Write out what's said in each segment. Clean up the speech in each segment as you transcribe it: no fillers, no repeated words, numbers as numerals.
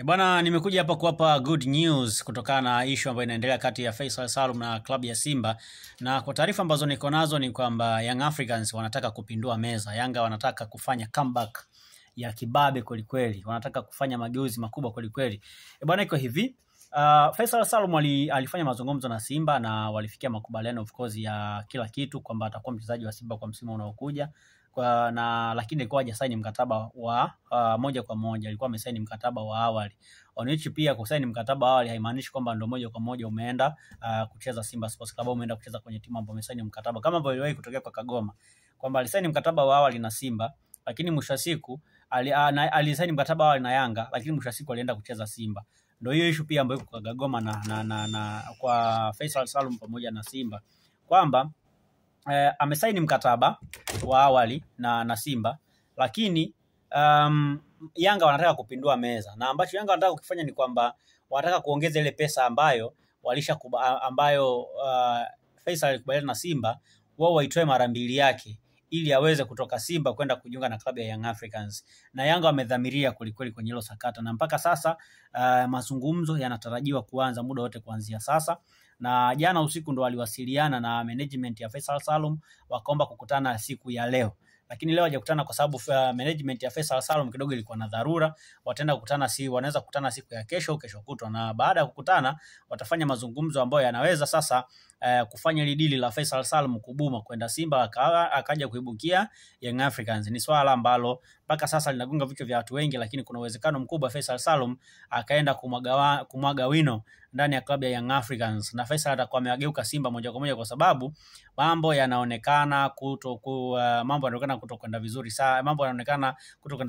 Bwana, nimekuja hapa kuwapa good news kutokana na issue ambayo inaendelea kati ya Faisal Salum na klabu ya Simba. Na kwa taarifa ambazo niko nazo ni kwamba Young Africans wanataka kupindua meza. Yanga wanataka kufanya comeback ya kibabe kweli. Wanataka kufanya mageuzi makubwa kweli. Bwana, iko hivi. Faisal Salum alifanya mazungumzo na Simba na walifikia makubaliano of course ya kila kitu kwamba atakuwa mchezaji wa Simba kwa msimu unaokuja. Lakini alikuwa hajasaini mkataba wa moja kwa moja, alikuwa amesaini mkataba wa awali. Onichi pia kusaini mkataba awali haimaanishi kwamba ndio moja kwa moja umeenda kucheza Simba Sports Club, umeenda kucheza kwenye timu ambayo umesaini mkataba, kama ambavyo iliwahi kutokea kwa Kagoma kwamba alisaini mkataba wa awali na Simba, lakini mwisho wa siku alisaini mkataba wa awali na Yanga, lakini mwisho wa siku alienda kucheza Simba. Ndio hiyo issue pia ambayo kwa Kagoma na kwa Faisal Salum pamoja na Simba kwamba amesaini mkataba wa awali na Simba, lakini Yanga wanataka kupindua meza, na ambacho Yanga wanataka kufanya ni kwamba wanataka kuongeza ile pesa ambayo Faisal alikubaliana na Simba wao waitoe mara mbili yake ili aweze kutoka Simba kwenda kujiunga na klabu ya Young Africans. Na Yanga wamedhamiria kulikweli kwenye hilo sakata, na mpaka sasa mazungumzo yanatarajiwa kuanza muda wote kuanzia sasa. Na jana usiku ndo waliwasiliana na management ya Faisal Salum wakaomba kukutana siku ya leo, lakini leo hajakutana kwa sababu management ya Faisal Salum kidogo ilikuwa na dharura. Wanaweza kukutana siku ya kesho kutwa, na baada ya kukutana watafanya mazungumzo ambayo yanaweza sasa kufanya ile deal la Faisal Salum kubuma kwenda Simba akaja kuibukia Young Africans. Ni swala ambalo mpaka sasa linagonga vichwa vya watu wengi, lakini kuna uwezekano mkubwa Faisal Salum akaenda kumwaga wino ndani ya klabu ya Young Africans, na Faisal atakuwa amegeuka Simba moja kwa moja, kwa sababu mambo yanaonekana kutokwenda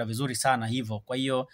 vizuri sana hivyo. Kwa hiyo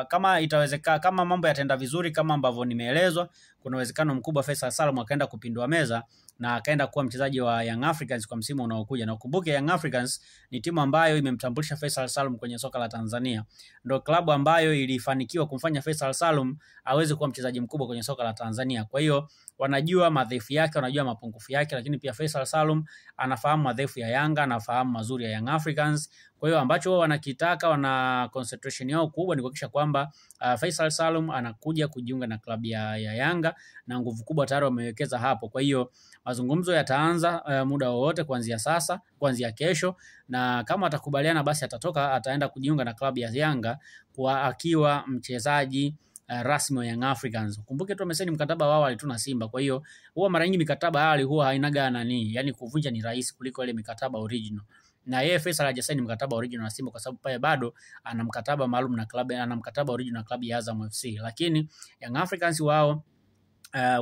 kama itawezekana, kama mambo yataenda vizuri kama ambavyo nimeelezwa, kuna uwezekano mkubwa Faisal Salum akaenda kupindua meza na akaenda kuwa mchezaji wa Young Africans kwa msimu unaokuja. Na ukumbuke Young Africans ni timu ambayo imemtambulisha Faisal Salum kwenye soka la Tanzania. Ndio klabu ambayo ilifanikiwa kumfanya Faisal Salum aweze kuwa mchezaji mkubwa kwenye soka la Tanzania. Kwa hiyo wanajua madhaifu yake, wanajua mapungufu yake, lakini pia Faisal Salum anafahamu madhaifu ya Yanga, anafahamu mazuri ya Young Africans. Kwa hiyo ambacho wanakitaka, wana concentration yao kubwa ni kuhakikisha kwamba Faisal Salum anakuja kujiunga na klabu ya Yanga, na nguvu kubwa tayari wamewekeza hapo. Kwa hiyo mazungumzo yataanza muda wowote kuanzia kesho, na kama atakubaliana basi ataenda kujiunga na klabu ya Yanga kwa akiwa mchezaji rasmi wa Young Africans. Kumbuke tu amesaini mkataba wa awali tu na Simba. Kwa hiyo huwa mara nyingi mikataba awali huwa hainaga yani kuvunja ni rahisi kuliko ile mikataba original. Na yeye Faisal hajasaini mkataba original na Simba kwa sababu pale bado ana mkataba maalum na klabu, ana mkataba original na klabu ya Azam FC. Lakini Young Africans wao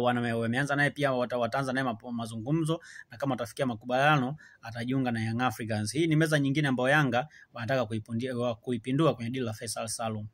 wameanza naye, pia wataanza naye mazungumzo, na kama watafikia makubaliano atajiunga na Young Africans. Hii ni meza nyingine ambayo Yanga wanataka kuipindua kwenye deal la Faisal Salum.